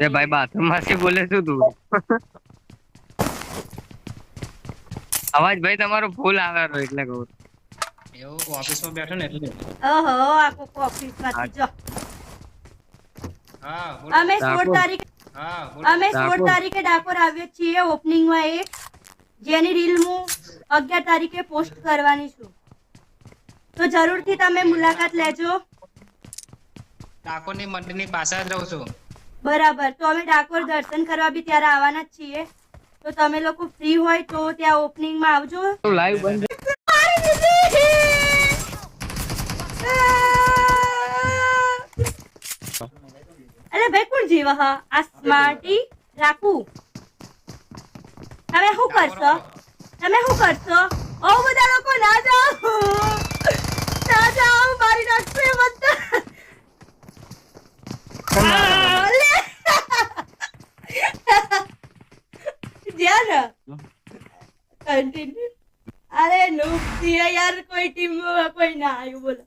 એ ભાઈ બાથરૂમ માંથી બોલે શું તું? અવાજ ભાઈ તમારો ફૂલ આવે એટલે કહું. એવું ઓફિસમાં બેઠો ને એટલે. ઓહો આખો ઓફિસ માંથી જો હા બોલો. અમે ડાકોર. 16 તારીખે હા બોલો. અમે 16 ડાકોર. તારીખે ડાકોર આવીએ છીએ ઓપનિંગ માં એક જેની રીલ હું 11 તારીખે પોસ્ટ કરવાની છું તો જરૂરથી તમે મુલાકાત લેજો. ડાકોરની મંડળની પાસે જ રહું છું. બરાબર તો અમે ડાકોર દર્શન કરવા બી ત્યારે આવવાના જ છીએ તો તમે લોકો ફ્રી હોય તો ત્યાં ઓપનિંગ માં આવજો. લાઈવ બંધ. અરે ભાઈ કોણ જીવ હા આ સ્માર્ટી રાખું તમે શું કરશો ઓ બધા લોકો ના જાઓ મારી નાખશે બધા જ્યાં કન્ટિન્યુ અરે નુકતી યાર કોઈ ટીમ કોઈ ના આવ્યું બોલો